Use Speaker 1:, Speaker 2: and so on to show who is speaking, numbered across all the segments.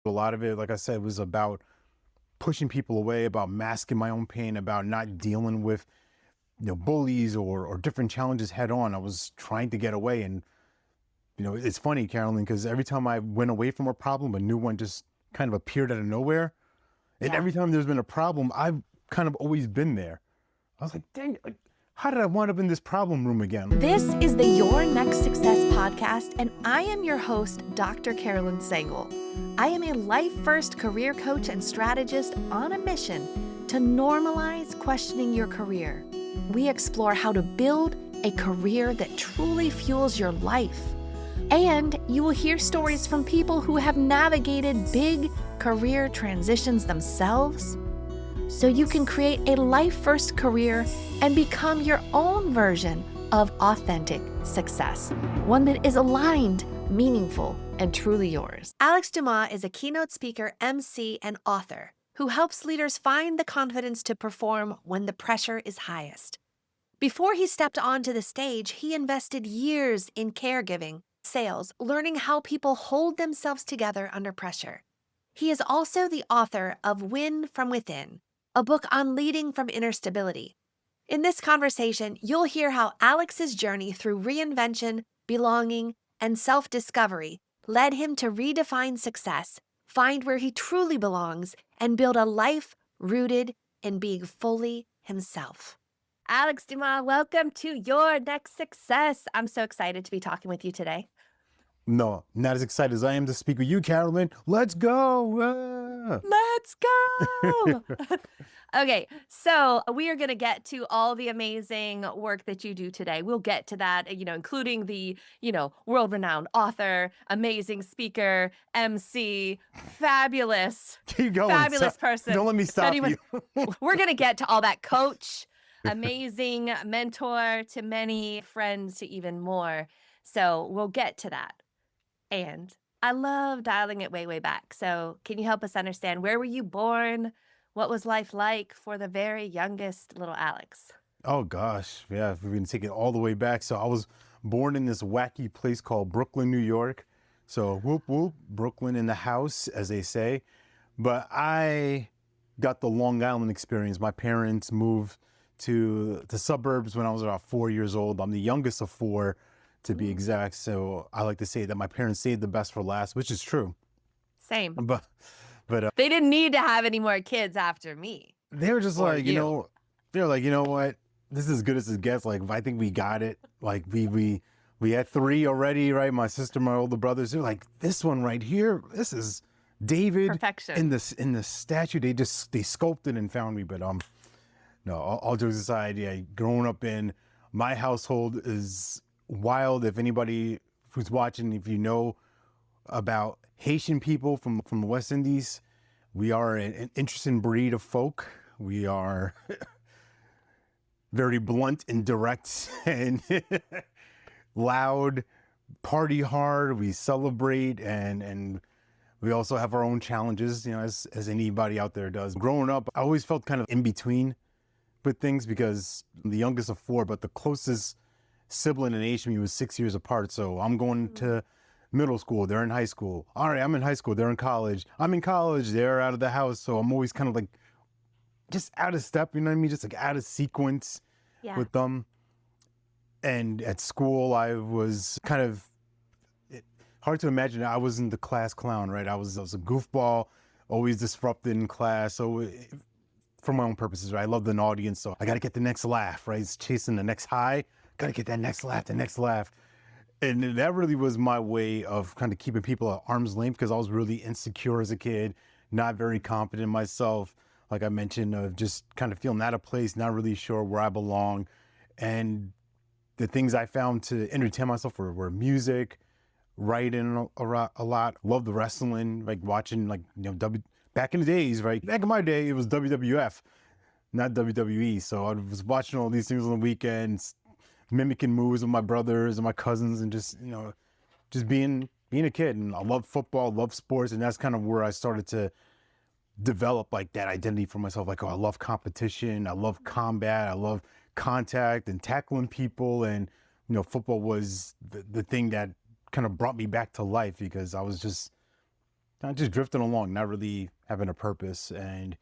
Speaker 1: A lot of it, like I said, was about pushing people away, about masking my own pain, about not dealing with, bullies or different challenges head on. I was trying to get away. And, it's funny, Carolyn, because every time I went away from a problem, a new one just kind of appeared out of nowhere. And
Speaker 2: Yeah.
Speaker 1: every time there's been a problem, I've kind of always been there. I was like, dang, how did I wind up in this problem room again?
Speaker 2: This is the Your Next Success podcast, and I am your host, Dr. Carolyn Sengel. I am a life-first career coach and strategist on a mission to normalize questioning your career. We explore how to build a career that truly fuels your life. And you will hear stories from people who have navigated big career transitions themselves, so you can create a life-first career and become your own version of authentic success, one that is aligned, meaningful, and truly yours. Alex Dumas is a keynote speaker, MC, and author who helps leaders find the confidence to perform when the pressure is highest. Before he stepped onto the stage, he invested years in caregiving, sales, learning how people hold themselves together under pressure. He is also the author of Win from Within, a book on leading from inner stability. In this conversation, you'll hear how Alex's journey through reinvention, belonging, and self-discovery led him to redefine success, find where he truly belongs, and build a life rooted in being fully himself. Alex Dumas, welcome to Your Next Success. I'm so excited to be talking with you today.
Speaker 1: No, not as excited as I am to speak with you, Carolyn. Let's go.
Speaker 2: Let's go. Okay, so we are going to get to all the amazing work that you do today. We'll get to that, including the, world-renowned author, amazing speaker, MC, fabulous,
Speaker 1: Keep going.
Speaker 2: fabulous person.
Speaker 1: Don't let me stop you.
Speaker 2: We're going to get to all that, coach, amazing mentor to many, friends to even more. So we'll get to that. And I love dialing it way, way back. So can you help us understand, where were you born? What was life like for the very youngest little Alex?
Speaker 1: Oh gosh, yeah, if we can take it all the way back. So I was born in this wacky place called Brooklyn, New York. So whoop whoop, Brooklyn in the house, as they say. But I got the Long Island experience. My parents moved to the suburbs when I was about 4 years old. I'm the youngest of four, to be exact. So I like to say that my parents saved the best for last, which is true.
Speaker 2: Same.
Speaker 1: But
Speaker 2: They didn't need to have any more kids after me.
Speaker 1: they were just
Speaker 2: Or
Speaker 1: like,
Speaker 2: you.
Speaker 1: they're like, you know what? This is as good as it gets. Like, I think we got it. Like, we had three already, right? My sister, my older brothers. They're like, this one right here, this is David.
Speaker 2: Perfection.
Speaker 1: In the statue. They sculpted and found me. But no, all jokes aside, yeah, growing up in my household is wild. If anybody who's watching, if you know about Haitian people from the West Indies, we are an interesting breed of folk. We are very blunt and direct and loud, party hard. We celebrate and we also have our own challenges, as anybody out there does. Growing up, I always felt kind of in between with things because I'm the youngest of four, but the closest sibling in age from me was 6 years apart. So I'm going to middle school, they're in high school. All right, I'm in high school, they're in college. I'm in college, they're out of the house. So I'm always kind of like just out of step, you know what I mean? Just like out of sequence with them. And at school, I was kind of, hard to imagine, I wasn't the class clown, right? I was a goofball, always disrupted in class. So for my own purposes, right? I love an audience, so I got to get the next laugh, right? It's chasing the next high, got to get that next laugh. And that really was my way of kind of keeping people at arm's length because I was really insecure as a kid, not very confident in myself. Like I mentioned, of just kind of feeling out of place, not really sure where I belong. And the things I found to entertain myself were music, writing a lot. Love the wrestling, like watching back in the days, right? Back in my day, it was WWF, not WWE. So I was watching all these things on the weekends, mimicking moves with my brothers and my cousins, and just being a kid. And I love football, love sports, and that's kind of where I started to develop like that identity for myself. Like, oh, I love competition, I love combat, I love contact and tackling people. And football was the thing that kind of brought me back to life because I was just not just drifting along, not really having a purpose. And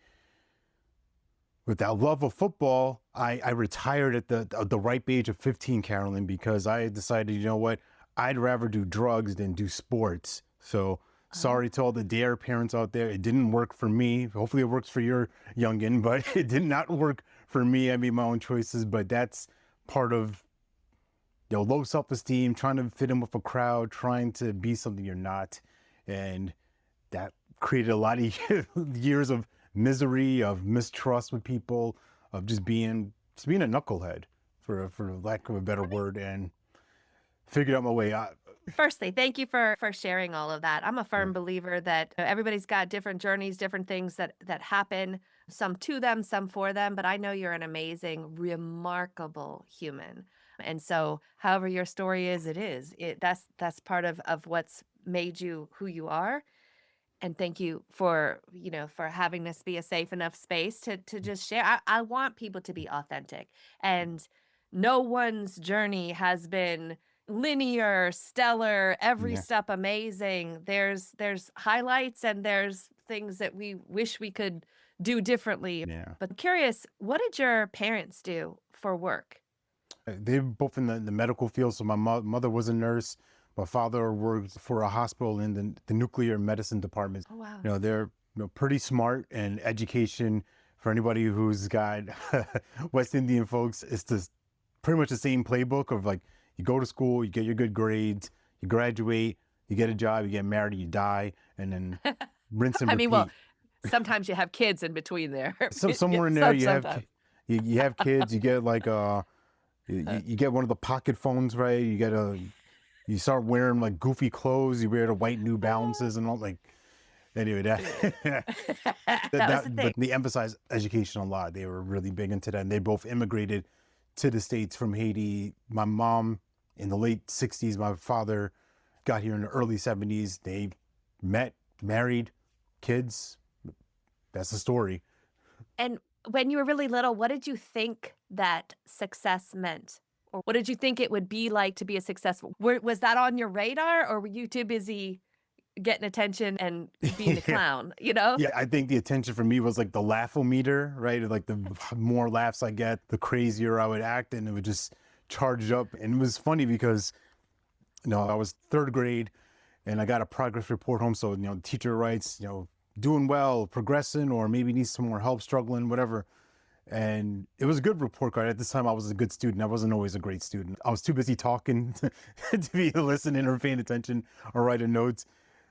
Speaker 1: with that love of football, I retired at the ripe age of 15, Carolyn, because I decided, you know what, I'd rather do drugs than do sports. So
Speaker 2: Oh.
Speaker 1: sorry to all the dare parents out there. It didn't work for me. Hopefully it works for your youngin, but it did not work for me. I made my own choices, but that's part of, low self-esteem, trying to fit in with a crowd, trying to be something you're not. And that created a lot of years of misery, of mistrust with people, of just being a knucklehead, for lack of a better word, and figured out my way out.
Speaker 2: Firstly, thank you for sharing all of that. I'm a
Speaker 1: Yeah,
Speaker 2: firm believer that everybody's got different journeys, different things that happen, some to them, some for them, but I know you're an amazing, remarkable human. And so however your story is, it is. That's part of what's made you who you are. And thank you for, for having this be a safe enough space to just share. I want people to be authentic. And no one's journey has been linear, stellar, every
Speaker 1: yeah,
Speaker 2: step amazing. There's highlights and there's things that we wish we could do differently.
Speaker 1: yeah.
Speaker 2: But I'm curious, what did your parents do for work?
Speaker 1: They're both in the medical field. So my mother was a nurse. My father worked for a hospital in the nuclear medicine department.
Speaker 2: Oh wow.
Speaker 1: They're pretty smart, and education for anybody who's got West Indian folks is pretty much the same playbook of like, you go to school, you get your good grades, you graduate, you get a job, you get married, you die, and then rinse and
Speaker 2: I mean, well,
Speaker 1: repeat.
Speaker 2: sometimes you have kids in between there.
Speaker 1: So
Speaker 2: Yeah,
Speaker 1: somewhere in there you have
Speaker 2: sometimes.
Speaker 1: you have kids, you get like you get one of the pocket phones, right? You start wearing like goofy clothes, you wear the white New Balances and all, like, anyway, that
Speaker 2: That was the thing.
Speaker 1: but they emphasize education a lot. They were really big into that, and they both immigrated to the States from Haiti. My mom in the late 60s, my father got here in the early 70s. They met, married, kids. That's the story.
Speaker 2: And when you were really little, what did you think that success meant? Or what did you think it would be like to be a successful? Was that on your radar, or were you too busy getting attention and being the
Speaker 1: Yeah.
Speaker 2: clown, you know?
Speaker 1: Yeah, I think the attention for me was like the laugh-o-meter, right? Like the more laughs I get, the crazier I would act, and it would just charge up. And it was funny because, I was third grade and I got a progress report home. So, the teacher writes, doing well, progressing, or maybe needs some more help, struggling, whatever. And it was a good report card. At this time, I was a good student. I wasn't always a great student. I was too busy talking to be listening or paying attention or writing notes.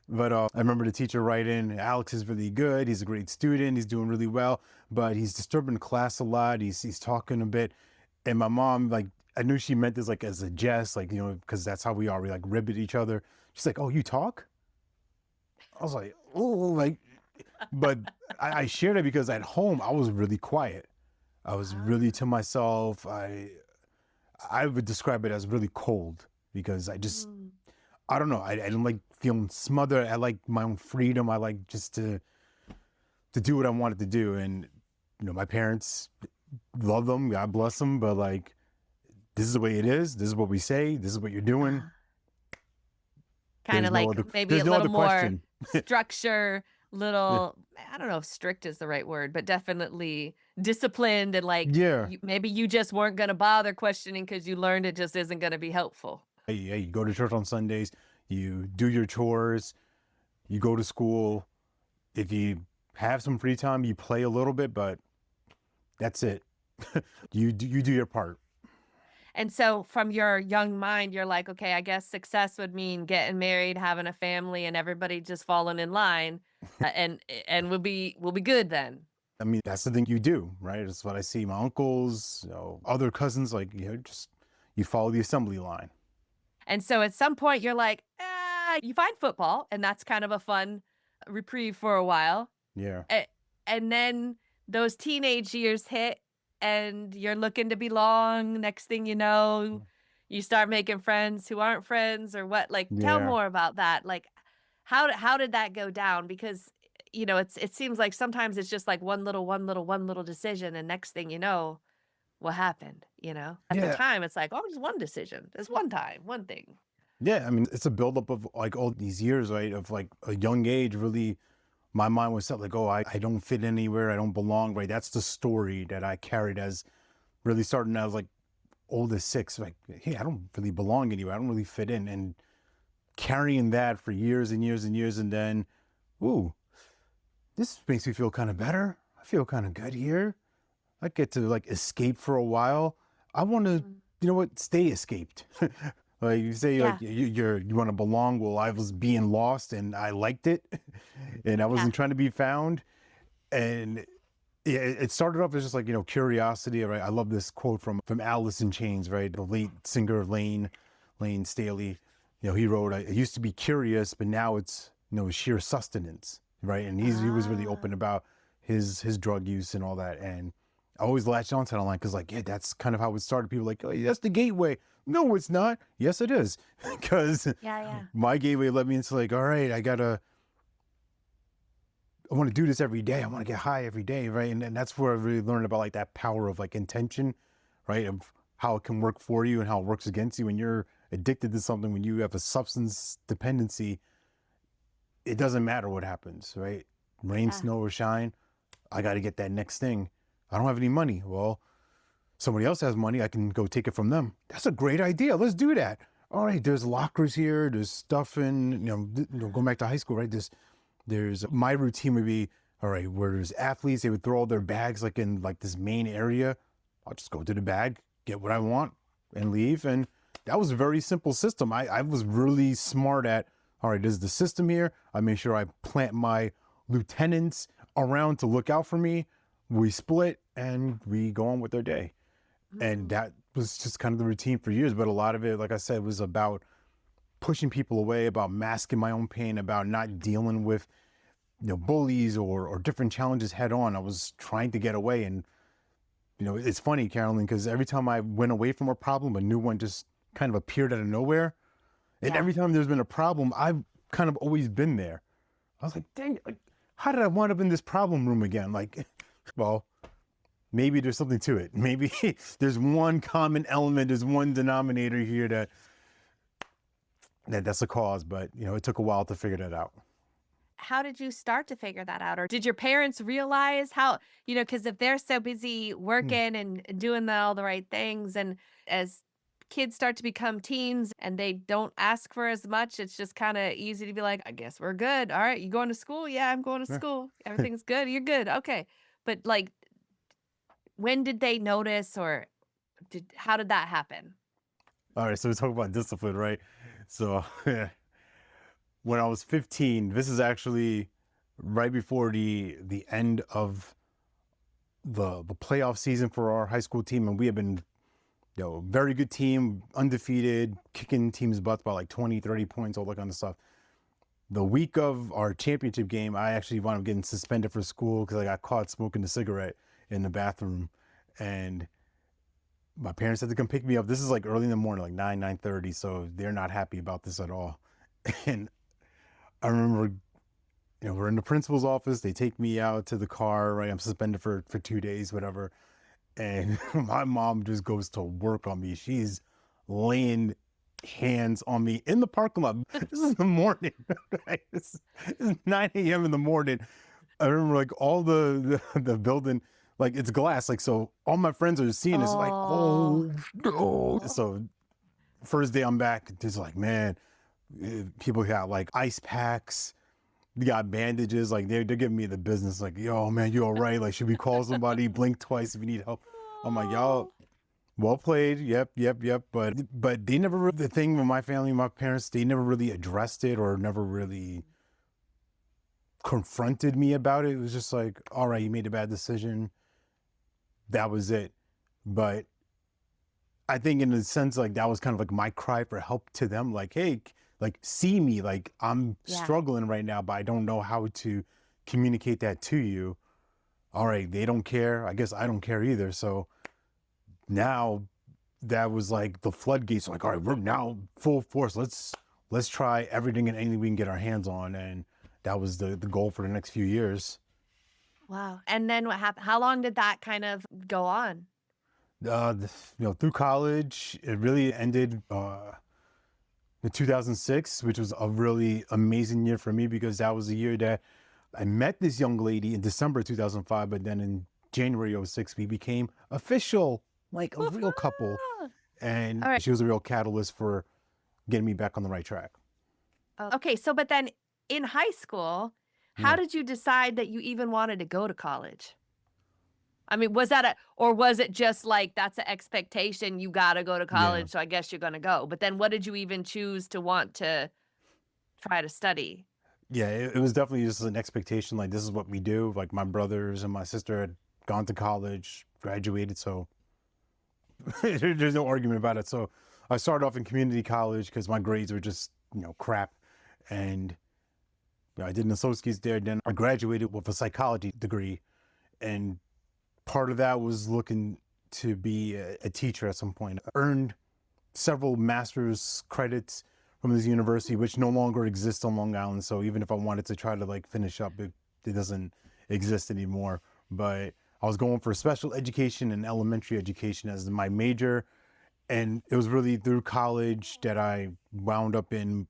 Speaker 1: But I remember the teacher writing, Alex is really good. He's a great student. He's doing really well, but he's disturbing class a lot. He's talking a bit. And my mom, like, I knew she meant this like as a jest, like, because that's how we are. We like rib at each other. She's like, "Oh, you talk?" I was like, "Oh," like, but I shared it because at home I was really quiet. I was really to myself. I would describe it as really cold because
Speaker 2: Mm.
Speaker 1: I don't know. I don't like feeling smothered. I like my own freedom. I like just to do what I wanted to do. And my parents, love them, God bless them, but like, this is the way it is. This is what we say. This is what you're doing.
Speaker 2: Kind of like maybe
Speaker 1: There's
Speaker 2: a
Speaker 1: no
Speaker 2: little
Speaker 1: other
Speaker 2: more
Speaker 1: question.
Speaker 2: structure,
Speaker 1: Yeah.
Speaker 2: little, I don't know if strict is the right word, but definitely disciplined and like
Speaker 1: Yeah.
Speaker 2: maybe you just weren't going to bother questioning because you learned it just isn't going to be helpful.
Speaker 1: Hey, you go to church on Sundays. You do your chores. You go to school. If you have some free time, you play a little bit, but that's it. You do your part.
Speaker 2: And so from your young mind, you're like, okay, I guess success would mean getting married, having a family, and everybody just falling in line, and we'll be good then.
Speaker 1: I mean, that's the thing you do, right? It's what I see my uncles, other cousins, like, just you follow the assembly line.
Speaker 2: And so at some point, you're like, you find football, and that's kind of a fun reprieve for a while.
Speaker 1: Yeah.
Speaker 2: A- And then those teenage years hit, and you're looking to belong. Next thing you know, you start making friends who aren't friends or what. Like, tell
Speaker 1: Yeah.
Speaker 2: more about that. Like, how did that go down? Because it seems like sometimes it's just like one little decision, and next thing you know, what happened? At the
Speaker 1: Yeah.
Speaker 2: time, it's like, oh, just one decision, just one time, one thing.
Speaker 1: Yeah, I mean, it's a buildup of like all these years, right? Of like a young age, really, my mind was set like, oh, I don't fit anywhere, I don't belong, right? That's the story that I carried as really starting as like old as 6, like, hey, I don't really belong anywhere, I don't really fit in, and carrying that for years and years and years, and then, ooh, this makes me feel kind of better. I feel kind of good here. I get to like escape for a while. I want to,
Speaker 2: Mm.
Speaker 1: you know what, stay escaped. Like you say, like
Speaker 2: Yeah.
Speaker 1: you want to belong. Well, I was being lost and I liked it, and I
Speaker 2: Yeah.
Speaker 1: wasn't trying to be found. And yeah, it started off as just like, curiosity. Right. I love this quote from Alice in Chains, right? The late singer Lane Staley. He wrote, "I used to be curious, but now it's sheer sustenance." Right. And he was really
Speaker 2: Ah.
Speaker 1: open about his drug use and all that. And I always latched onto that line because, like, yeah, that's kind of how it started. People like, oh, that's the gateway. No, it's not. Yes, it is. Because
Speaker 2: Yeah, yeah.
Speaker 1: my gateway led me into like, all right, I want to do this every day. I want to get high every day, right? And that's where I really learned about like that power of like intention, right? Of how it can work for you and how it works against you. When you're addicted to something, when you have a substance dependency, it doesn't matter what happens, right? Rain,
Speaker 2: Yeah.
Speaker 1: snow, or shine. I got to get that next thing. I don't have any money. Well, somebody else has money. I can go take it from them. That's a great idea. Let's do that. All right. There's lockers here. There's stuff in, going back to high school, right? There's my routine would be, all right, where there's athletes, they would throw all their bags like in like this main area. I'll just go to the bag, get what I want and leave. And that was a very simple system. I was really smart at, all right, this is the system here. I make sure I plant my lieutenants around to look out for me. We split and we go on with their day. And
Speaker 2: Mm.
Speaker 1: that was just kind of the routine for years. But a lot of it, like I said, was about pushing people away, about masking my own pain, about not dealing with bullies or different challenges head on. I was trying to get away. And it's funny, Carolyn, because every time I went away from a problem, a new one just kind of appeared out of nowhere. And
Speaker 2: Yeah.
Speaker 1: every time there's been a problem, I've kind of always been there. I was like, dang, like, how did I wind up in this problem room again? Like, well, maybe there's something to it. Maybe there's one common element, there's one denominator here that's a cause. But it took a while to figure that out.
Speaker 2: How did you start to figure that out? Or did your parents realize how, because if they're so busy
Speaker 1: Hmm.
Speaker 2: working and doing all the right things, and as kids start to become teens and they don't ask for as much, it's just kind of easy to be like, I guess we're good. All right, you going to school? Yeah, I'm going to
Speaker 1: Yeah.
Speaker 2: school. Everything's good. You're good. Okay. But like, when did they notice, or how did that happen?
Speaker 1: All right, so we talk about discipline, right? So when I was 15, this is actually right before the end of the playoff season for our high school team, and we have been very good team, undefeated, kicking teams' butts by like 20, 30 points, all that kind of stuff. The week of our championship game, I actually wound up getting suspended for school because I got caught smoking a cigarette in the bathroom, and my parents had to come pick me up. This is like early in the morning, like 9:30, so they're not happy about this at all. And I remember, we're in the principal's office. They take me out to the car, right? I'm suspended for 2 days, whatever. And my mom just goes to work on me. She's laying hands on me in the parking lot. This is in the morning, right? This is 9 a.m. in the morning. I remember like all the building, like it's glass. Like, so all my friends are seeing this like,
Speaker 2: Oh,
Speaker 1: oh no. So first day I'm back, just like, man, people got like ice packs, they got bandages, like they're giving me the business, like, yo, man, you all right? Like, should we call somebody? Blink twice if you need help. I'm like, y'all,
Speaker 2: oh,
Speaker 1: well played. Yep, yep, yep. But they never the thing with my family, my parents, they never really addressed it or never really confronted me about it. It was just like, all right, you made a bad decision. That was it. But I think in a sense, like that was kind of like my cry for help to them. Like, hey, like see me, like I'm
Speaker 2: yeah.
Speaker 1: struggling right now, but I don't know how to communicate that to you. All right, they don't care. I guess I don't care either. So now that was like the floodgates. Like, all right, we're now full force. Let's try everything and anything we can get our hands on. And that was the goal for the next few years.
Speaker 2: Wow. And then what happened? How long did that kind of go on?
Speaker 1: Through college, it really ended. the 2006, which was a really amazing year for me because that was the year that I met this young lady in December 2005, but then in January '06, we became official, like a real couple.
Speaker 2: Woohoo!
Speaker 1: And
Speaker 2: All right.
Speaker 1: she was a real catalyst for getting me back on the right track.
Speaker 2: Okay, so but then in high school, how
Speaker 1: Yeah.
Speaker 2: did you decide that you even wanted to go to college? I mean, or was it just like that's an expectation, you gotta go to
Speaker 1: Yeah.
Speaker 2: college, so I guess you're gonna go. But then what did you even choose to want to try to study?
Speaker 1: Yeah. It was definitely just an expectation. Like, this is what we do. Like, my brothers and my sister had gone to college, graduated. So there's no argument about it. So I started off in community college because my grades were just, crap. And I did an associate's there. Then I graduated with a psychology degree. And part of that was looking to be a teacher at some point. I earned several master's credits from this university, which no longer exists on Long Island. So even if I wanted to try to like finish up, it doesn't exist anymore. But I was going for special education and elementary education as my major. And it was really through college that I wound up in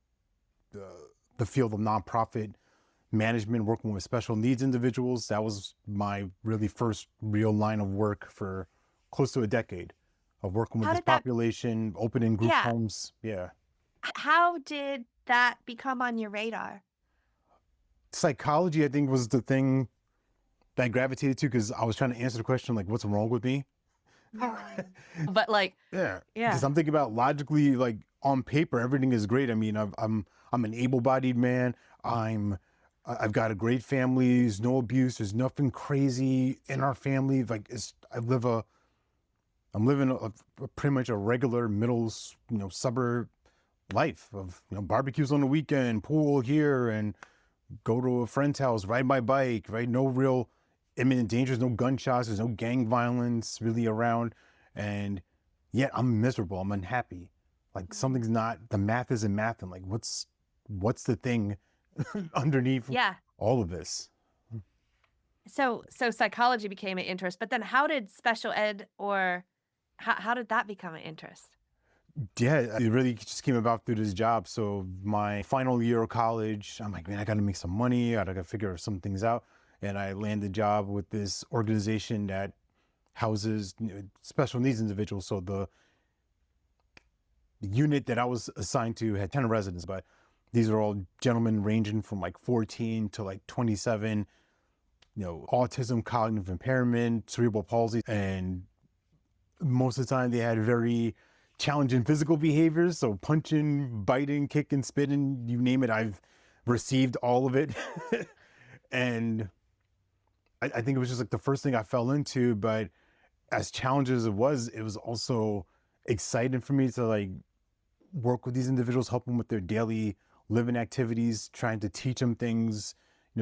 Speaker 1: the field of nonprofit management, working with special needs individuals. That was my really first real line of work for close to a decade of working with
Speaker 2: How
Speaker 1: this
Speaker 2: did that
Speaker 1: population, opening group
Speaker 2: Yeah,
Speaker 1: homes. Yeah.
Speaker 2: how did that become on your radar?
Speaker 1: Psychology, I think, was the thing that I gravitated to because I was trying to answer the question, like, what's wrong with me?
Speaker 2: But, like
Speaker 1: Yeah.
Speaker 2: yeah.
Speaker 1: Because I'm thinking about logically, like on paper, everything is great. I mean, I'm an able-bodied man. I've got a great family. There's no abuse. There's nothing crazy in our family. Like, I'm living pretty much a regular suburb life of, barbecues on the weekend, pool here, and go to a friend's house, ride my bike, right? No real imminent dangers, no gunshots, there's no gang violence really around. And yet I'm miserable. I'm unhappy. Like, something's not, the math isn't math. And like, what's the thing underneath
Speaker 2: Yeah.
Speaker 1: all of this?
Speaker 2: So psychology became an interest, but then how did special ed or how did that become an interest?
Speaker 1: Yeah, it really just came about through this job. So my final year of college, I'm like, man, I got to make some money. I got to figure some things out. And I landed a job with this organization that houses special needs individuals. So the unit that I was assigned to had 10 residents, but these are all gentlemen ranging from like 14 to like 27, autism, cognitive impairment, cerebral palsy. And most of the time they had very challenging physical behaviors. So punching, biting, kicking, spitting, you name it, I've received all of it. And I think it was just like the first thing I fell into, but as challenging as it was also exciting for me to like work with these individuals, help them with their daily living activities, trying to teach them things,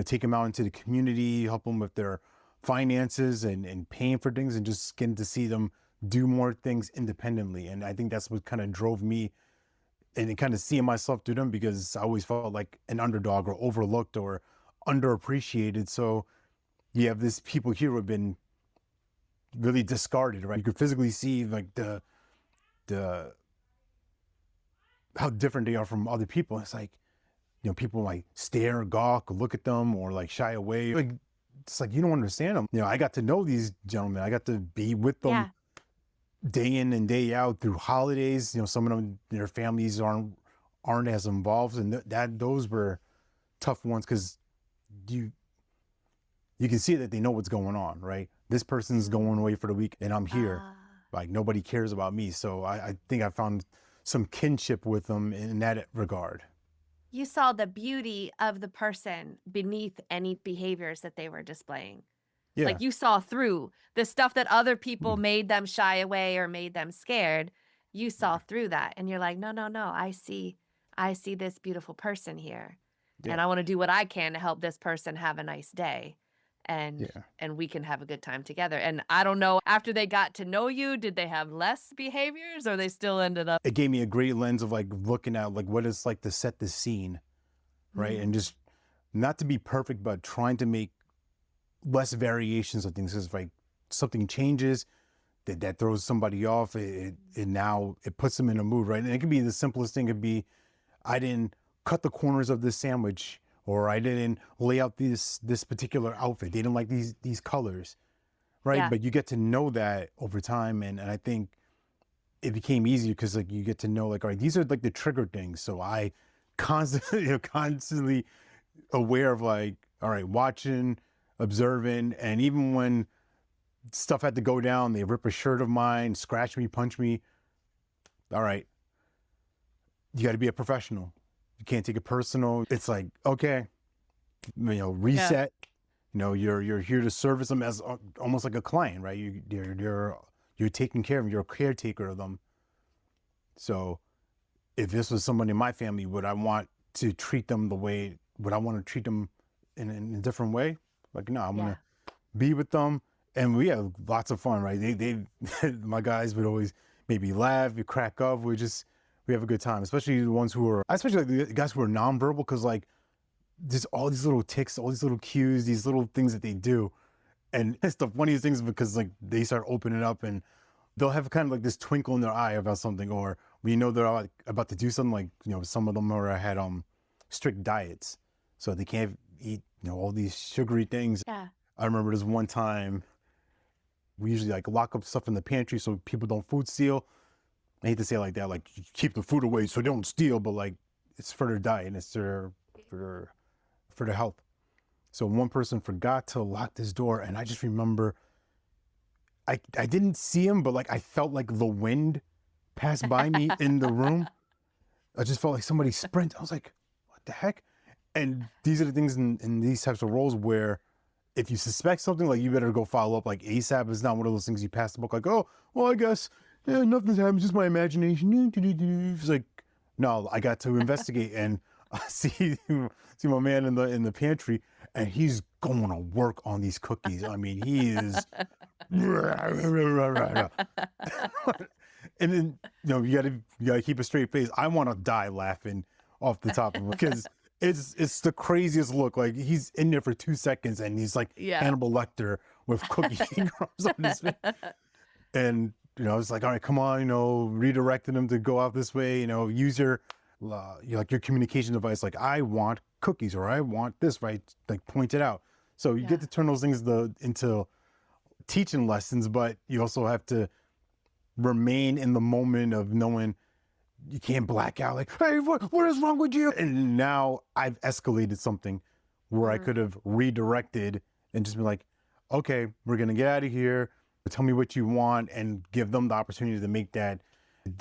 Speaker 1: take them out into the community, help them with their finances and paying for things, and just getting to see them do more things independently. And I think that's what kind of drove me and kind of seeing myself do them, because I always felt like an underdog or overlooked or underappreciated. So you have these people here who have been really discarded, right? You could physically see like the how different they are from other people. It's like, people like stare, gawk, look at them, or like shy away. Like, it's like, you don't understand them. I got to know these gentlemen. I got to be with them
Speaker 2: Yeah.
Speaker 1: day in and day out through holidays. Some of them, their families aren't as involved, and those were tough ones because you can see that they know what's going on, right? This person's going away for the week, and I'm here.
Speaker 2: Ah.
Speaker 1: Like, nobody cares about me. So I think I found some kinship with them in that regard.
Speaker 2: You saw the beauty of the person beneath any behaviors that they were displaying.
Speaker 1: Yeah.
Speaker 2: Like, you saw through the stuff that other people made them shy away or made them scared. You saw through that and you're like, "No, no, no. I see this beautiful person here.
Speaker 1: Yeah.
Speaker 2: And I want to do what I can to help this person have a nice day. And
Speaker 1: Yeah.
Speaker 2: and we can have a good time together." And I don't know, after they got to know you, did they have less behaviors or they still ended up
Speaker 1: It gave me a great lens of like looking at like what it's like to set the scene, right? And just not to be perfect, but trying to make less variations of things. Because like something changes, that throws somebody off, it now it puts them in a mood, right? And it could be the simplest thing. It could be I didn't cut the corners of this sandwich, or I didn't lay out this particular outfit. They didn't like these colors, right?
Speaker 2: Yeah.
Speaker 1: But you get to know that over time, and I think it became easier because like you get to know like, all right, these are like the trigger things. So I constantly, constantly aware of like, all right, watching, observing, and even when stuff had to go down, they rip a shirt of mine, scratch me, punch me. All right, you got to be a professional. You can't take it personal. It's like, okay, reset. You're here to service them as almost like a client, right? You're taking care of them. You're a caretaker of them. So if this was someone in my family, would I want to treat them would I want to treat them in a different way? Like, no, I want to be with them. And we have lots of fun, right? They my guys would always maybe laugh, we crack up. We have a good time, especially the ones especially like the guys who are nonverbal, because like there's all these little tics, all these little cues, these little things that they do. And it's the funniest things because like they start opening up and they'll have kind of like this twinkle in their eye about something, or we know they're like about to do something, like, some of them had strict diets. So they can't eat, all these sugary things.
Speaker 2: Yeah.
Speaker 1: I remember this one time we usually like lock up stuff in the pantry so people don't food steal. I hate to say it like that, like you keep the food away so they don't steal, but like it's for their diet and it's for their health. So one person forgot to lock this door, and I just remember I didn't see him, but like I felt like the wind pass by me in the room. I just felt like somebody sprint. I was like, what the heck? And these are the things in these types of roles where if you suspect something, like you better go follow up like ASAP. It's not one of those things you pass the book like, oh, well, I guess nothing's happened, just my imagination. It's like, no, I got to investigate. And I see my man in the pantry, and he's going to work on these cookies. I mean, he is. And then you gotta keep a straight face. I want to die laughing off the top of it because it's the craziest look. Like he's in there for 2 seconds and he's like Hannibal Lecter with cookie crumbs on his face. And I was like, all right, come on, redirecting him to go out this way. Use your communication device. Like, I want cookies, or I want this, right? Like, point it out. So you get to turn those things into teaching lessons, but you also have to remain in the moment of knowing you can't black out. Like, hey, what is wrong with you? And now I've escalated something where I could have redirected and just been like, okay, we're gonna get out of here. Tell me what you want, and give them the opportunity to make the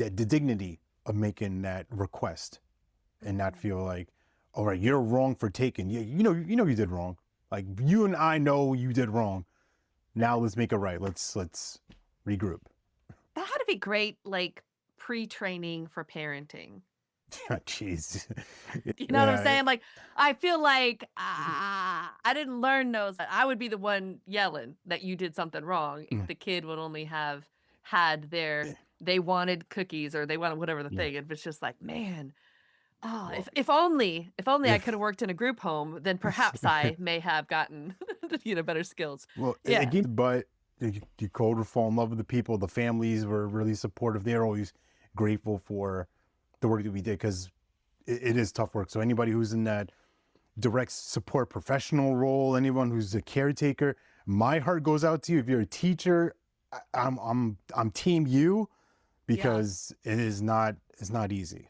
Speaker 1: dignity of making that request, and not feel like, all right, you're wrong for taking. Yeah, you did wrong. Like, you and I know you did wrong. Now let's make it right. Let's regroup.
Speaker 2: That had to be great, like pre-training for parenting.
Speaker 1: Jeez.
Speaker 2: You know what I'm saying? Like, I feel like I didn't learn those. I would be the one yelling that you did something wrong if the kid would only have had they wanted cookies, or they wanted whatever the thing. It was just like, man, if only I could have worked in a group home, then perhaps I may have gotten better skills.
Speaker 1: Well, again, but you could fall in love with the people. The families were really supportive. They're always grateful for the work that we did, because it is tough work. So anybody who's in that direct support professional role, anyone who's a caretaker, my heart goes out to you. If you're a teacher, I'm team you, because it's not easy.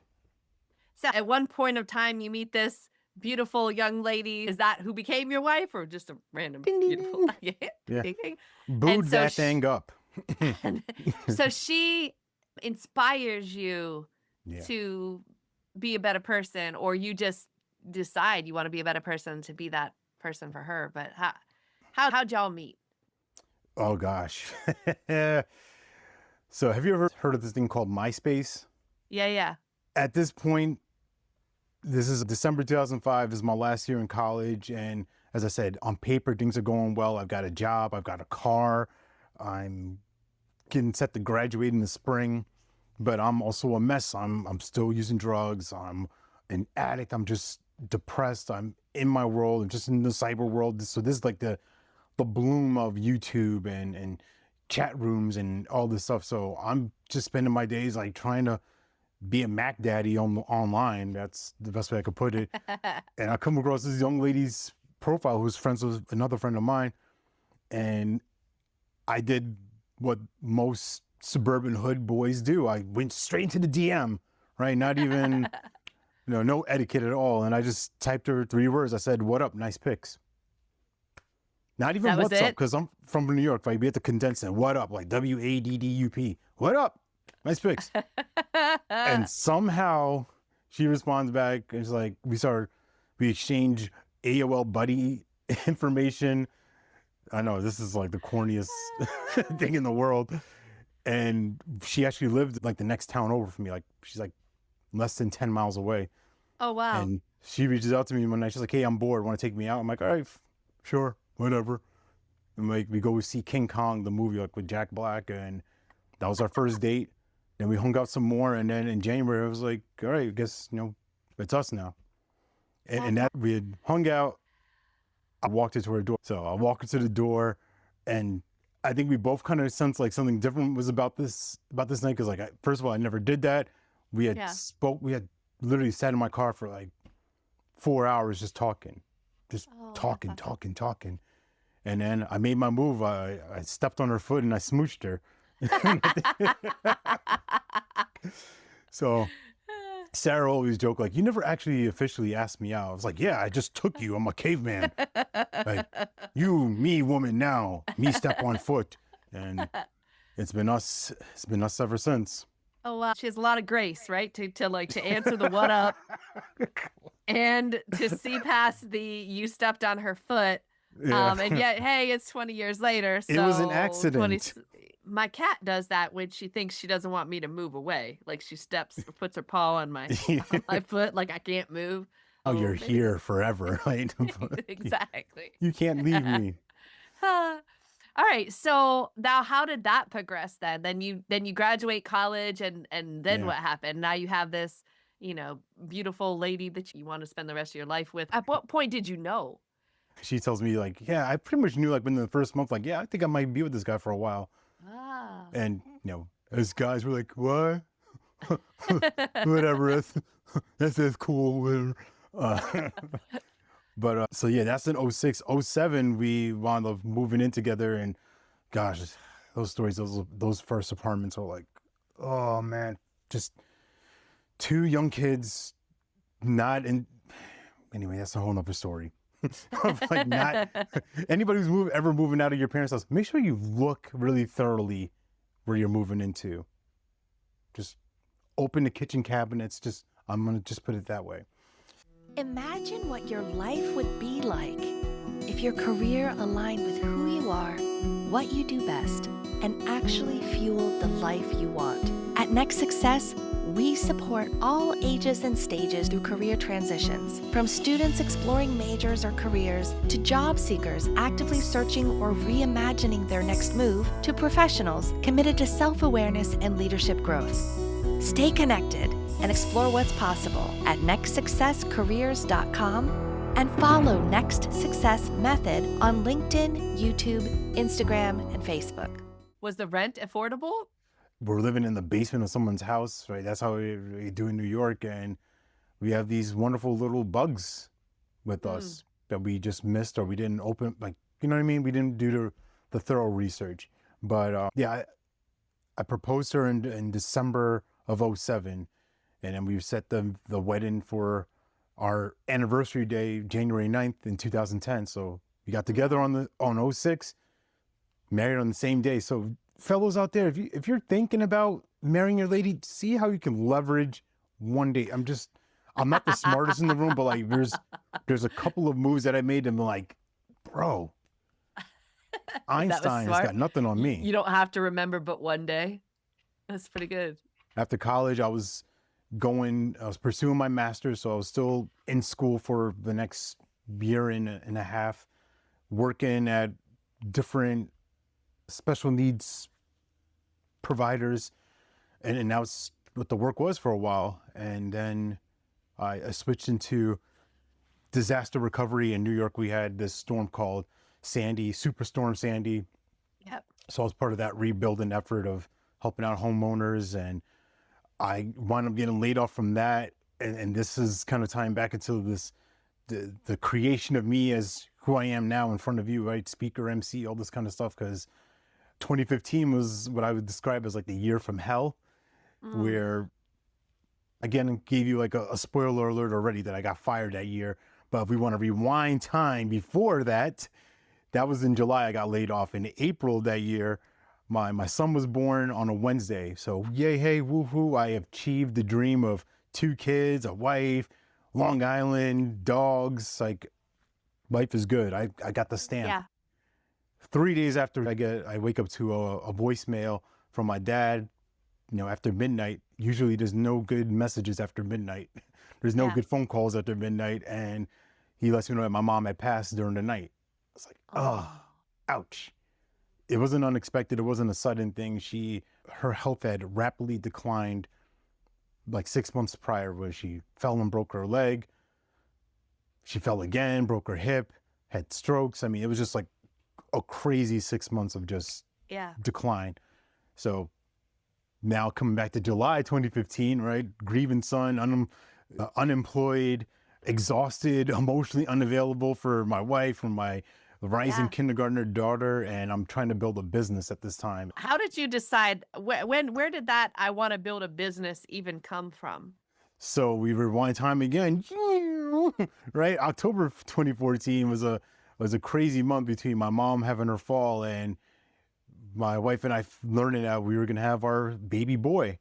Speaker 2: So at one point of time, you meet this beautiful young lady. Is that who became your wife, or just a random beautiful?
Speaker 1: Yeah. Booed that thing up.
Speaker 2: So she inspires you to be a better person, or you just decide you want to be a better person to be that person for her. But how'd y'all meet?
Speaker 1: Oh gosh. So have you ever heard of this thing called MySpace?
Speaker 2: Yeah.
Speaker 1: At this point, this is December 2005. This is my last year in college. And as I said, on paper, things are going well. I've got a job. I've got a car. I'm getting set to graduate in the spring, but I'm also a mess. I'm still using drugs. I'm an addict. I'm just depressed. I'm in my world. I'm just in the cyber world. So this is like the bloom of YouTube and chat rooms and all this stuff. So I'm just spending my days like trying to be a Mac daddy online. That's the best way I could put it. And I come across this young lady's profile who's friends with another friend of mine. And I did what most suburban hood boys do. I went straight into the DM, right? Not even, no etiquette at all. And I just typed her 3 words. I said, "What up? Nice pics." Not even
Speaker 2: That was
Speaker 1: what's up,
Speaker 2: it?
Speaker 1: because I'm from New York, right? We have to condense it. What up? Like WADDUP. What up? Nice pics. And somehow she responds back and she's like, we exchange AOL buddy information. I know this is like the corniest thing in the world. And she actually lived like the next town over from me. Like she's like less than 10 miles away.
Speaker 2: Oh, wow.
Speaker 1: And she reaches out to me one night. She's like, "Hey, I'm bored. Want to take me out?" I'm like, "All right, sure, whatever." And like we go see King Kong, the movie, like with Jack Black. And that was our first date. Then we hung out some more. And then in January, I was like, "All right, I guess, it's us now." And that we had hung out. I walked into her door. So I walk into the door, and I think we both kind of sensed like something different was about this night. Cause like, first of all, I never did that. We had we had literally sat in my car for like 4 hours just talking, talking. And then I made my move. I stepped on her foot and I smooched her. So Sarah always joked like, "You never actually officially asked me out." I was like, "Yeah, I just took you. I'm a caveman. Like, you, me, woman now, me step on foot." And it's been us ever since.
Speaker 2: Oh, wow. She has a lot of grace, right? To answer the what up and to see past the you stepped on her foot.
Speaker 1: Yeah.
Speaker 2: And yet, hey, it's 20 years later. So
Speaker 1: It was an accident.
Speaker 2: My cat does that when she thinks she doesn't want me to move away. Like she puts her paw on my foot, like I can't move.
Speaker 1: Oh, you're here forever, right?
Speaker 2: Exactly.
Speaker 1: You can't leave me.
Speaker 2: All right. So now how did that progress then? Then you graduate college and then what happened? Now you have this, beautiful lady that you want to spend the rest of your life with. At what point did you know?
Speaker 1: She tells me like, "Yeah, I pretty much knew like within the first month, like, yeah, I think I might be with this guy for a while."
Speaker 2: Ah.
Speaker 1: And, as guys were like, "What?" Whatever, that's cool. Whatever. But so yeah, that's in 06. 07, we wound up moving in together, and gosh, those stories, those first apartments are like, oh man, just 2 young kids, not in. Anyway, that's a whole nother story. Of like not anybody who's ever moving out of your parents' house, make sure you look really thoroughly where you're moving into. Just open the kitchen cabinets. I'm gonna just put it that way.
Speaker 2: Imagine what your life would be like if your career aligned with who you are, what you do best, and actually fueled the life you want. At Next Success, we support all ages and stages through career transitions, from students exploring majors or careers to job seekers actively searching or reimagining their next move to professionals committed to self-awareness and leadership growth. Stay connected and explore what's possible at nextsuccesscareers.com and follow Next Success Method on LinkedIn, YouTube, Instagram, and Facebook. Was the rent affordable?
Speaker 1: We're living in the basement of someone's house, right? That's how we do in New York. And we have these wonderful little bugs with us that we just missed, or we didn't open, like, you know what I mean? We didn't do the thorough research. But yeah, I proposed to her in December of 07. And then we set the wedding for our anniversary day, January 9th in 2010. So we got together on 06, married on the same day. So fellows out there, if you're thinking about marrying your lady, see how you can leverage one day. I'm not the smartest in the room, but like there's a couple of moves that I made and I'm like, bro, Einstein has got nothing on me.
Speaker 2: You don't have to remember but one day. That's pretty good.
Speaker 1: After college, I was pursuing my master's, so I was still in school for the next year and a half, working at different special needs providers, and that's what the work was for a while. And then I switched into disaster recovery. In New York, we had this storm called Sandy, Superstorm Sandy.
Speaker 2: Yep.
Speaker 1: So I was part of that rebuilding effort of helping out homeowners, and I wound up getting laid off from that. And this is kind of tying back into the creation of me as who I am now in front of you, right? Speaker, MC, all this kind of stuff. Because 2015 was what I would describe as like the year from hell, where, again, gave you like a spoiler alert already that I got fired that year. But if we want to rewind time before that, that was in July. I got laid off. In April of that year, my son was born on a Wednesday. So yay, hey, woohoo, I achieved the dream of 2 kids, a wife, Long Island, dogs. Like, life is good. I got the stamp.
Speaker 2: Yeah.
Speaker 1: 3 days after I wake up to a voicemail from my dad, after midnight. Usually there's no good messages after midnight. There's no good phone calls after midnight. And he lets me know that my mom had passed during the night. It's like, oh, ouch. It wasn't unexpected. It wasn't a sudden thing. Her health had rapidly declined like 6 months prior, where she fell and broke her leg. She fell again, broke her hip, had strokes. I mean, it was just like a crazy 6 months of just decline. So now coming back to July 2015, right? Grieving son, unemployed, exhausted, emotionally unavailable for my wife, for my rising kindergartner daughter, and I'm trying to build a business at this time.
Speaker 2: How did you decide, where did that I want to build a business even come from?
Speaker 1: So we rewind time again, right? October of 2014 was a crazy month between my mom having her fall and my wife and I learning that we were going to have our baby boy.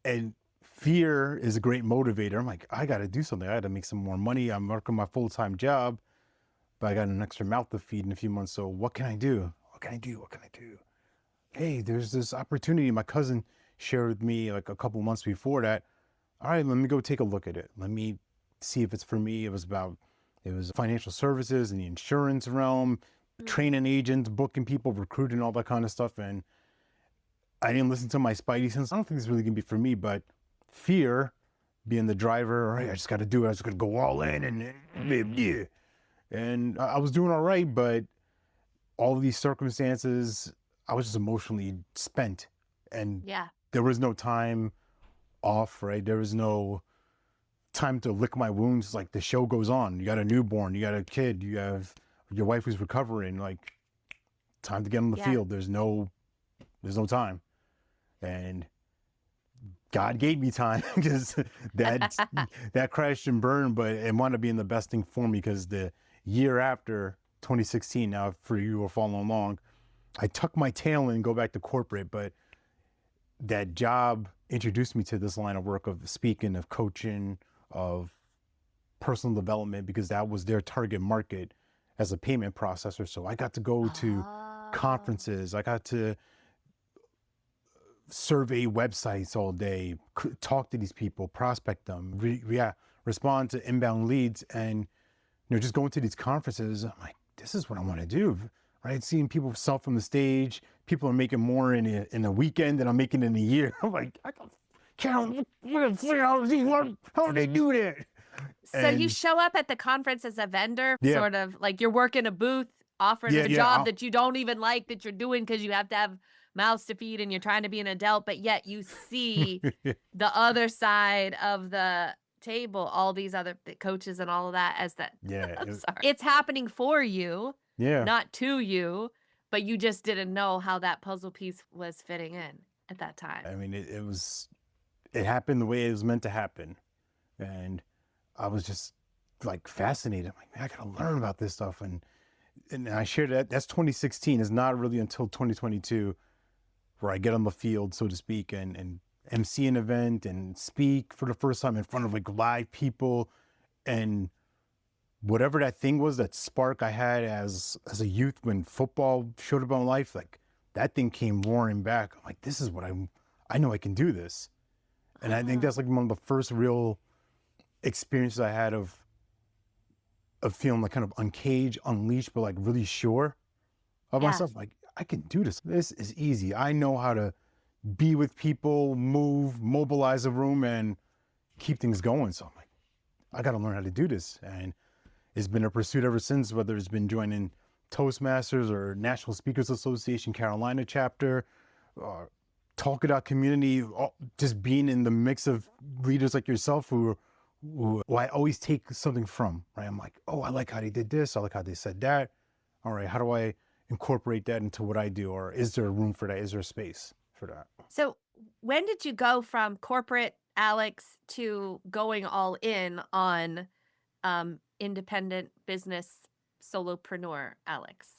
Speaker 1: And fear is a great motivator. I'm like, I got to do something. I got to make some more money. I'm working my full-time job, but I got an extra mouth to feed in a few months. So what can I do? What can I do? What can I do? Hey, there's this opportunity. My cousin shared with me like a couple months before that. All right, let me go take a look at it. Let me see if it's for me. It was financial services and the insurance realm, training agents, booking people, recruiting, all that kind of stuff. And I didn't listen to my spidey sense. I don't think it's really gonna be for me, but fear being the driver, all right, I just got to do it. I just got to go all in and I was doing all right, but all of these circumstances, I was just emotionally spent, and there was no time off, right? There was no time to lick my wounds. Like, the show goes on. You got a newborn, you got a kid, you have your wife who's recovering, like, time to get on the field. There's no time. And God gave me time because that crashed and burned, but it wound up being the best thing for me, because the year after, 2016, now for you who are following along, I tuck my tail in and go back to corporate, but that job introduced me to this line of work of speaking, of coaching, of personal development, because that was their target market as a payment processor. So I got to go to conferences. I got to survey websites all day, talk to these people, prospect them, respond to inbound leads, and just going to these conferences. I'm like, this is what I want to do, right? Seeing people sell from the stage. People are making more in a weekend than I'm making in a year. I'm like, I can't figure out how do they do that?
Speaker 2: So you show up at the conference as a vendor, sort of like you're working a booth, offering a job that you don't even like, that you're doing because you have to have mouths to feed and you're trying to be an adult, but yet you see the other side of the table, all these other coaches and all of that as that. It's happening for you, not to you, but you just didn't know how that puzzle piece was fitting in at that time.
Speaker 1: I mean, it happened the way it was meant to happen. And I was just like fascinated. I'm like, man, I gotta learn about this stuff. And I shared that. That's 2016. It's not really until 2022 where I get on the field, so to speak, and MC an event and speak for the first time in front of like live people. And whatever that thing was, that spark I had as a youth when football showed up in my life, like that thing came roaring back. I'm like, this is what I know I can do this. And I think that's like one of the first real experiences I had of feeling like kind of uncaged, unleashed, but like really sure of myself. Like, I can do this. This is easy. I know how to be with people, mobilize a room, and keep things going. So I'm like, I got to learn how to do this. And it's been a pursuit ever since, whether it's been joining Toastmasters or National Speakers Association Carolina chapter, or talk it out community, just being in the mix of leaders like yourself who I always take something from, right? I'm like, oh, I like how they did this. I like how they said that. All right, how do I incorporate that into what I do? Or is there room for that? Is there space for that?
Speaker 2: So, when did you go from corporate Alex to going all in on independent business solopreneur Alex?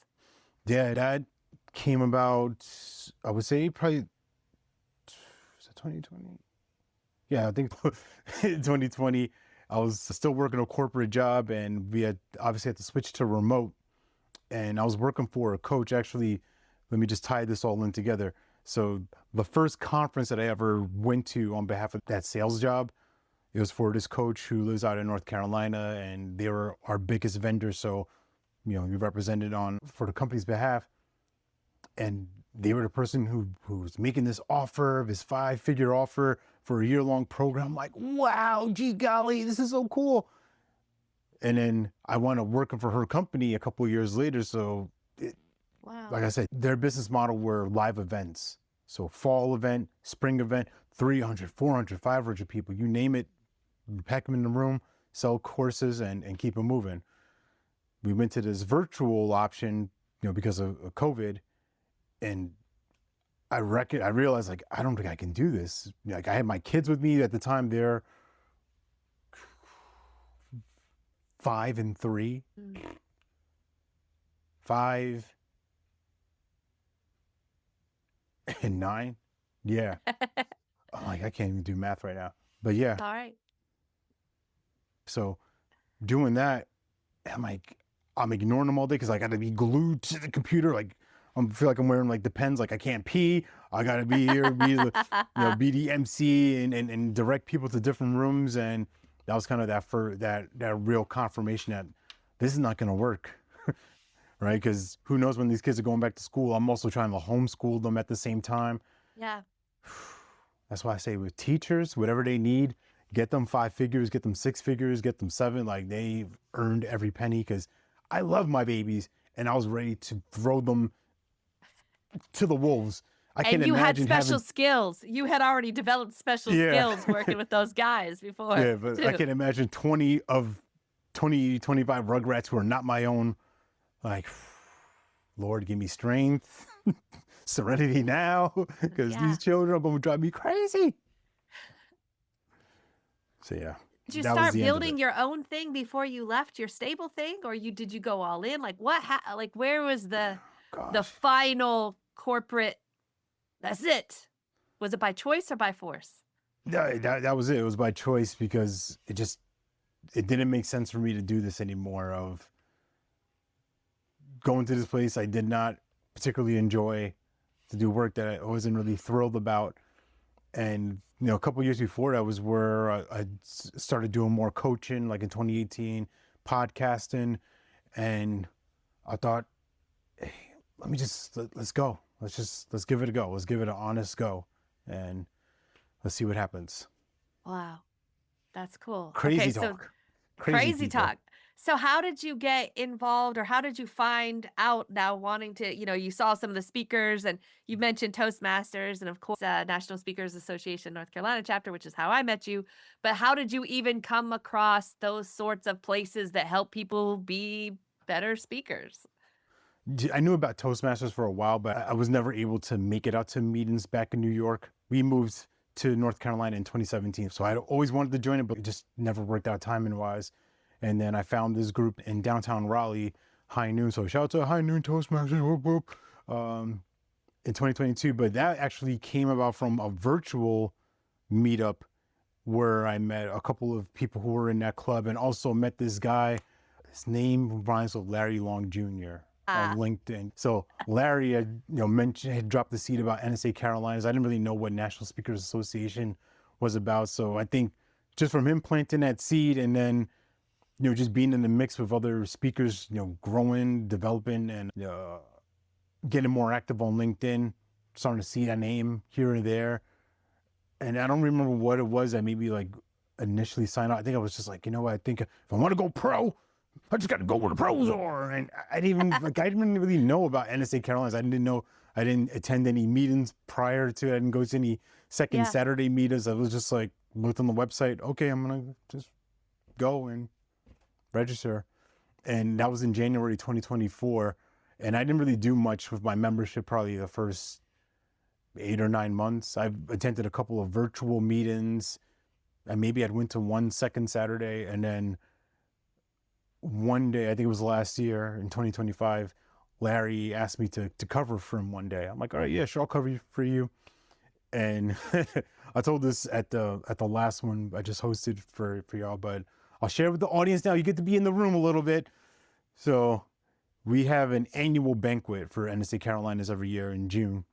Speaker 1: Yeah, that came about, I would say probably, was it 2020? Yeah, I think 2020, I was still working a corporate job and we had obviously had to switch to remote. And I was working for a coach. Actually, let me just tie this all in together. So the first conference that I ever went to on behalf of that sales job, it was for this coach who lives out in North Carolina, and they were our biggest vendor. So, we represented on for the company's behalf. And they were the person who was making this offer, this 5-figure offer for a year-long program. I'm like, wow, gee golly, this is so cool. And then I wound up working for her company a couple of years later. So,
Speaker 2: Wow.
Speaker 1: like I said, their business model were live events. So fall event, spring event, 300, 400, 500 people, you name it, pack them in the room, sell courses and keep them moving. We went to this virtual option, because of COVID. And I realized, like, I don't think I can do this. Like, I had my kids with me at the time. They're 5 and 3, 5 and 9. Yeah. I'm like, I can't even do math right now. But yeah.
Speaker 2: All right.
Speaker 1: So doing that, I'm like, I'm ignoring them all day because I got to be glued to the computer. Like, I feel like I'm wearing like Depends. Like, I can't pee. I got to be here, be the MC and direct people to different rooms. And that was kind of that real confirmation that this is not going to work, right? Because who knows when these kids are going back to school. I'm also trying to homeschool them at the same time.
Speaker 2: Yeah.
Speaker 1: That's why I say with teachers, whatever they need, get them 5 figures, get them 6 figures, get them 7. Like, they've earned every penny because I love my babies and I was ready to throw them to the wolves.
Speaker 2: And you had special skills. You had already developed special skills working with those guys before.
Speaker 1: Yeah, but too. I can imagine 25 Rugrats who are not my own. Like, Lord, give me strength, serenity now, because these children are going to drive me crazy. So yeah.
Speaker 2: Did you start building your own thing before you left your stable thing, or did you go all in? Like, where was the final corporate? That's it. Was it by choice or by force?
Speaker 1: No, that was it. It was by choice because it didn't make sense for me to do this anymore. Of going to this place I did not particularly enjoy, to do work that I wasn't really thrilled about. And, a couple of years before that was where I started doing more coaching, like in 2018, podcasting. And I thought, hey, let's go. Let's give it a go. Let's give it an honest go. And let's see what happens.
Speaker 2: Wow. That's cool.
Speaker 1: Crazy talk.
Speaker 2: Crazy talk. So how did you get involved, or how did you find out now wanting to, you saw some of the speakers, and you mentioned Toastmasters and of course National Speakers Association North Carolina chapter, which is how I met you. But how did you even come across those sorts of places that help people be better speakers?
Speaker 1: I knew about Toastmasters for a while, but I was never able to make it out to meetings back in New York. We moved to North Carolina in 2017. So I always wanted to join it, but it just never worked out timing wise. And then I found this group in downtown Raleigh, High Noon. So shout out to High Noon Toastmasters, whoop, whoop, in 2022. But that actually came about from a virtual meetup where I met a couple of people who were in that club, and also met this guy. His name rhymes with Larry Long Jr. On LinkedIn. So Larry had, had dropped the seed about NSA Carolinas. I didn't really know what National Speakers Association was about. So I think just from him planting that seed, and then, just being in the mix with other speakers, growing, developing, and getting more active on LinkedIn, starting to see that name here and there. And I don't remember what it was that maybe like initially signed up. I think I was just like, I think if I want to go pro, I just got to go where the pros are. And I didn't even, like, I didn't really know about NSA Carolinas. I didn't know, I didn't attend any meetings prior to it. I didn't go to any second
Speaker 2: Yeah.
Speaker 1: Saturday meetings. I was just like, looked on the website. Okay, I'm going to just go and register. And that was in January 2024. And I didn't really do much with my membership, probably the first 8 or 9 months. I've attended a couple of virtual meetings, and maybe I'd went to one second Saturday, and then one day, I think it was last year in 2025, Larry asked me to cover for him one day. I'm like, all right, yeah, sure, I'll cover for you. And I told this at the last one I just hosted for y'all, but I'll share with the audience now. You get to be in the room a little bit. So we have an annual banquet for NSA Carolinas every year in June.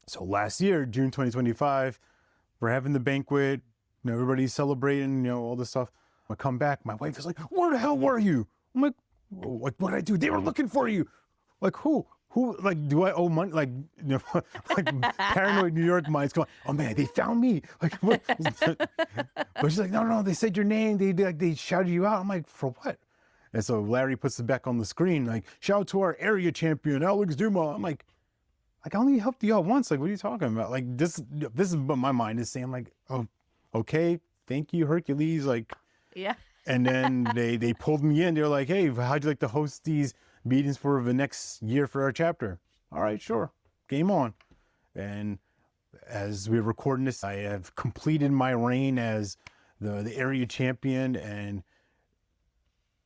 Speaker 1: So last year, June 2025, we're having the banquet. You know, everybody's celebrating, you know, all this stuff. I come back, my wife is like, where the hell were you? I'm like, what did I do? They were looking for you. Like, who, like, do I owe money? Like, you know, like paranoid New York minds going, oh man, they found me. Like, what? But she's like, no, they said your name. They shouted you out. I'm like, for what? And so Larry puts it back on the screen, like, shout out to our area champion, Alex Dumas. I'm like, I only helped you out once. Like, what are you talking about? Like, this is what my mind is saying. Like, oh, okay, thank you, Hercules. Like,
Speaker 2: Yeah.
Speaker 1: and then they pulled me in. They're like, hey, how'd you like to host these meetings for the next year for our chapter? All right, sure, game on. And as we're recording this, I have completed my reign as the area champion, and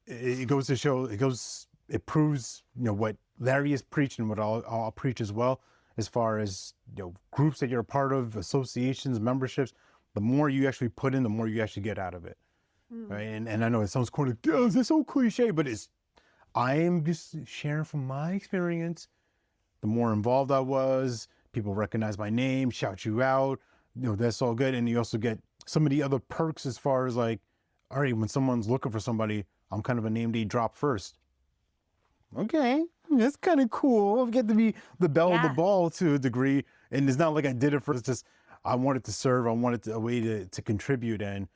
Speaker 1: it goes to show, it proves, you know, what Larry is preaching, what I'll preach as well, as far as, you know, groups that you're a part of, associations, memberships. The more you actually put in, the more you actually get out of it, right? And I know it sounds corny, oh, it's so cliche, but I am just sharing from my experience. The more involved I was, people recognize my name, shout you out, you know, that's all good. And you also get some of the other perks as far as like, all right, when someone's looking for somebody, I'm kind of a name they drop first. Okay, that's kind of cool. I get to be the belle of the ball to a degree. And it's not like I did it for, it's just, I wanted to serve. I wanted a way to contribute. And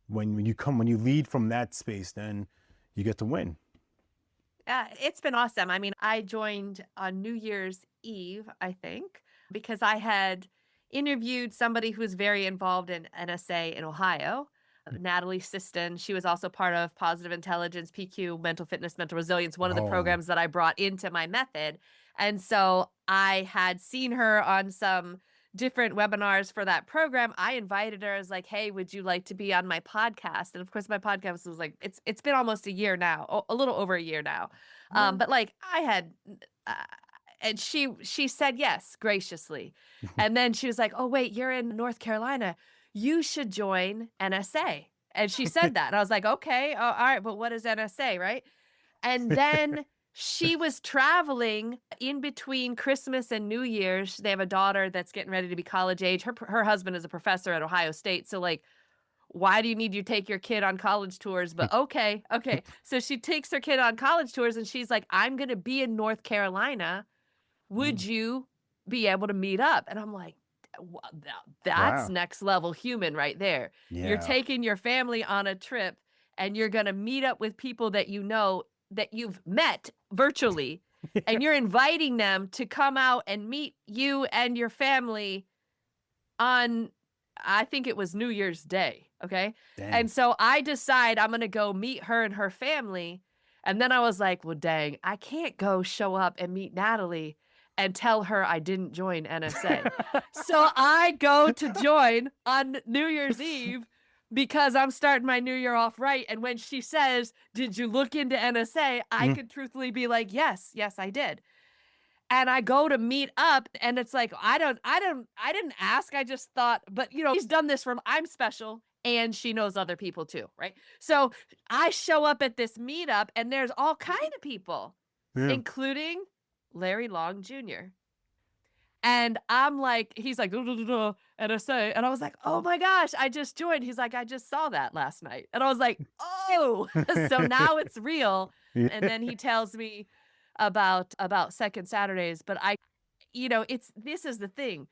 Speaker 1: when you lead from that space, then you get to win.
Speaker 2: It's been awesome. I mean, I joined on New Year's Eve, I think, because I had interviewed somebody who's very involved in NSA in Ohio, Natalie Siston. She was also part of Positive Intelligence, PQ, Mental Fitness, Mental Resilience, one of the programs that I brought into my method. And so I had seen her on some different webinars for that program. I invited her. I was like, hey, would you like to be on my podcast? And of course, my podcast was like, it's been almost a year now, a little over a year now. But like I had, and she said yes graciously. And then she was like, oh, wait, you're in North Carolina. You should join NSA. And she said that. And I was like, okay, all right, but what is NSA, right? And then she was traveling in between Christmas and New Year's. They have a daughter that's getting ready to be college age. Her husband is a professor at Ohio State. So like, why do you need to take your kid on college tours? But okay. So she takes her kid on college tours and she's like, I'm going to be in North Carolina. Would you be able to meet up? And I'm like, that's next level human right there.
Speaker 1: Yeah.
Speaker 2: You're taking your family on a trip and you're going to meet up with people that you know that you've met virtually and you're inviting them to come out and meet you and your family on, I think it was New Year's Day. Okay.
Speaker 1: Dang.
Speaker 2: And so I decide I'm going to go meet her and her family. And then I was like, well, dang, I can't go show up and meet Natalie and tell her I didn't join NSA. So I go to join on New Year's Eve because I'm starting my new year off right. And when she says, did you look into NSA? I could truthfully be like, yes, I did. And I go to meet up and it's like, I didn't ask. I just thought, but you know, she's done this from, I'm special and she knows other people too. Right. So I show up at this meetup and there's all kind of people, including Larry Long Jr. And I'm like, he's like, NSA. And I was like, oh my gosh, I just joined. He's like, I just saw that last night. And I was like, oh, so now it's real. And then he tells me about second Saturdays. But this is the thing.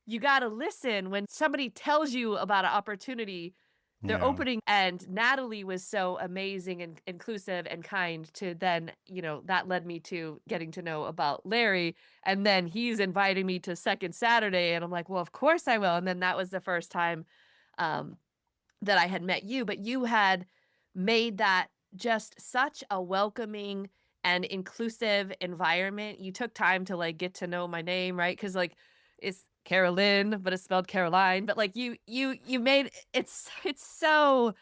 Speaker 2: You got to listen when somebody tells you about an opportunity their
Speaker 1: Yeah.
Speaker 2: opening, and Natalie was so amazing and inclusive and kind to then, that led me to getting to know about Larry. And then he's inviting me to Second Saturday. And I'm like, well, of course I will. And then that was the first time um, that I had met you, but you had made that just such a welcoming and inclusive environment. You took time to like get to know my name, right? Because like it's Carolyn, but it's spelled Caroline. But like you made it's so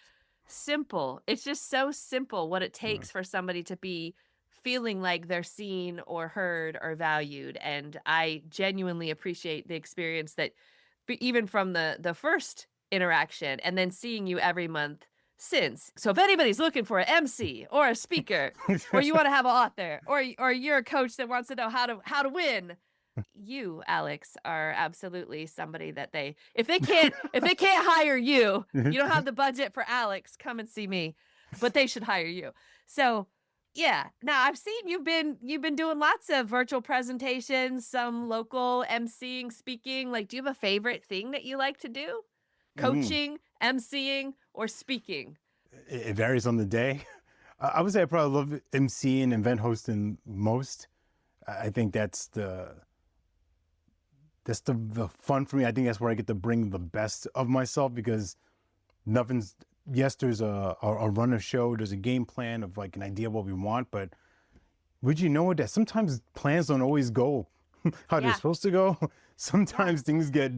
Speaker 2: simple. It's just so simple what it
Speaker 1: Yeah.
Speaker 2: takes for somebody to be feeling like they're seen or heard or valued. And I genuinely appreciate the experience that even from the first interaction and then seeing you every month since. So if anybody's looking for an MC or a speaker, or you want to have an author, or you're a coach that wants to know how to win, you, Alex, are absolutely somebody that if they can't hire you, you don't have the budget for Alex, come and see me. But they should hire you. So yeah. Now I've seen you've been doing lots of virtual presentations, some local emceeing, speaking. Like, do you have a favorite thing that you like to do?
Speaker 1: Mm.
Speaker 2: Coaching, emceeing, or speaking?
Speaker 1: It varies on the day. I would say I probably love MC and event hosting most. I think that's the fun for me. I think that's where I get to bring the best of myself because nothing's yes, there's a run of show, there's a game plan of like an idea of what we want, but would you know that sometimes plans don't always go how they're
Speaker 2: Yeah.
Speaker 1: supposed to go?
Speaker 2: Yeah.
Speaker 1: Sometimes things get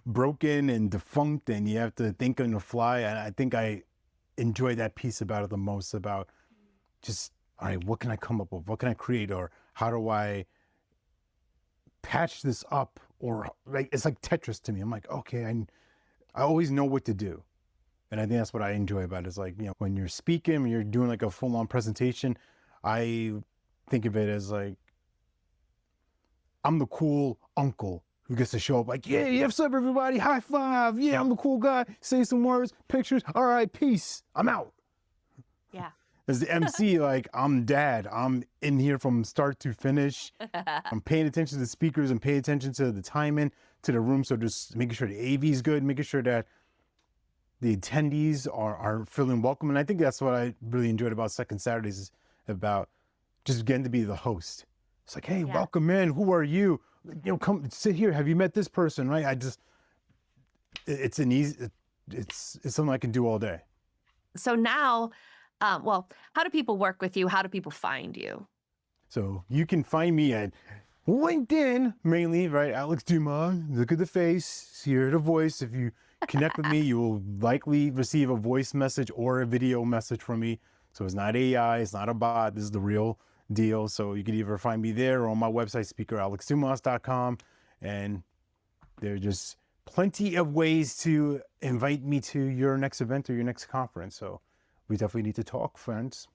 Speaker 1: broken and defunct and you have to think on the fly. And I think I enjoy that piece about it the most about just, all right, what can I come up with? What can I create? Or how do I patch this up? Or like, it's like Tetris to me. I'm like, okay, I always know what to do. And I think that's what I enjoy about it. Is like, when you're speaking, when you're doing like a full on presentation, I think of it as like, I'm the cool uncle who gets to show up like, yeah, what's up, everybody? High five. Yeah, I'm the cool guy. Say some words, pictures. All right, peace. I'm out.
Speaker 2: Yeah.
Speaker 1: As the MC, like, I'm dad. I'm in here from start to finish. I'm paying attention to the speakers and paying attention to the timing, to the room. So just making sure the AV is good, making sure that the attendees are feeling welcome. And I think that's what I really enjoyed about Second Saturdays is about just getting to be the host. It's like, hey,
Speaker 2: Yeah.
Speaker 1: welcome in. Who are you? Come sit here. Have you met this person? Right? It's something I can do all day.
Speaker 2: So now, well, how do people work with you? How do people find you?
Speaker 1: So you can find me at LinkedIn mainly, right? Alex Dumas. Look at the face, hear the voice. If you connect with me, you will likely receive a voice message or a video message from me. So it's not AI, it's not a bot. This is the real deal. So you can either find me there or on my website, speakeralexdumas.com. And there are just plenty of ways to invite me to your next event or your next conference. So we definitely need to talk, friends.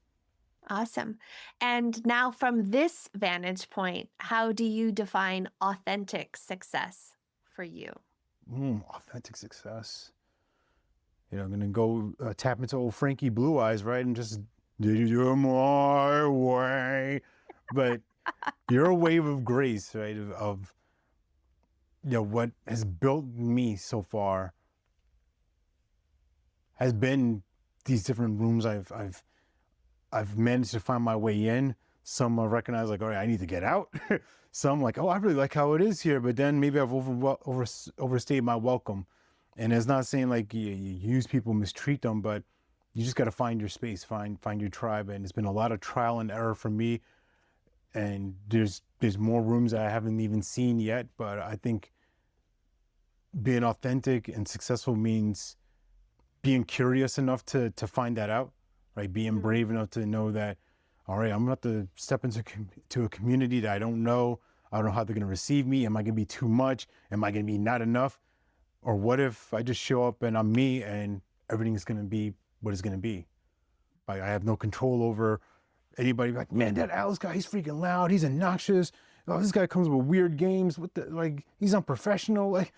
Speaker 2: Awesome. And now, from this vantage point, how do you define authentic success for you?
Speaker 1: Authentic success. I'm going to go tap into old Frankie Blue Eyes, right? And just did you do it my way? But your wave of grace, right? Of what has built me so far has been these different rooms I've managed to find my way in. Some I recognize like, all right, I need to get out. Some like, oh, I really like how it is here, but then maybe I've overstayed my welcome. And it's not saying like you use people, mistreat them, but you just got to find your space, find your tribe. And it's been a lot of trial and error for me. And there's more rooms that I haven't even seen yet. But I think being authentic and successful means being curious enough to find that out, right? Being brave enough to know that, all right, I'm gonna have to step into a community that I don't know. I don't know how they're gonna receive me. Am I gonna be too much? Am I gonna be not enough? Or what if I just show up and I'm me and everything's gonna be what it's gonna be? Like I have no control over anybody. Like, man, that Alex guy, he's freaking loud. He's obnoxious. Oh, this guy comes with weird games. What the, like, he's unprofessional. Like,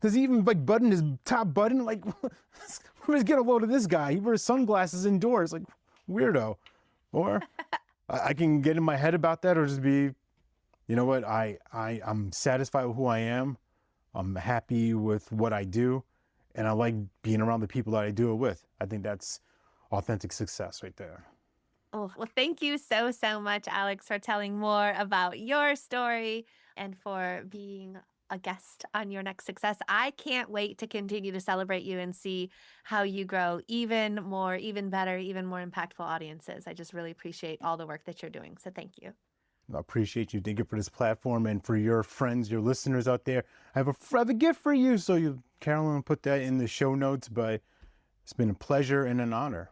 Speaker 1: does he even like button his top button? Like, let's get a load of this guy. He wears sunglasses indoors. Like, weirdo. Or I can get in my head about that, or just be, you know what? I'm satisfied with who I am. I'm happy with what I do, and I like being around the people that I do it with. I think that's authentic success right there.
Speaker 2: Oh, well, thank you so, so much, Alex, for telling more about your story and for being a guest on Your Next Success. I can't wait to continue to celebrate you and see how you grow even more, even better, even more impactful audiences. I just really appreciate all the work that you're doing. So thank you.
Speaker 1: I appreciate you. Thank you for this platform, and for your friends, your listeners out there. I have a gift for you. So Carolyn, put that in the show notes, but it's been a pleasure and an honor.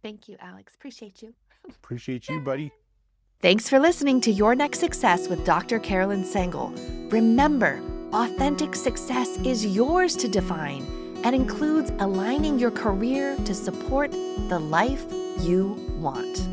Speaker 2: Thank you, Alex. Appreciate you.
Speaker 1: Appreciate you, buddy.
Speaker 2: Thanks for listening to Your Next Success with Dr. Carolyn Sengel. Remember, authentic success is yours to define and includes aligning your career to support the life you want.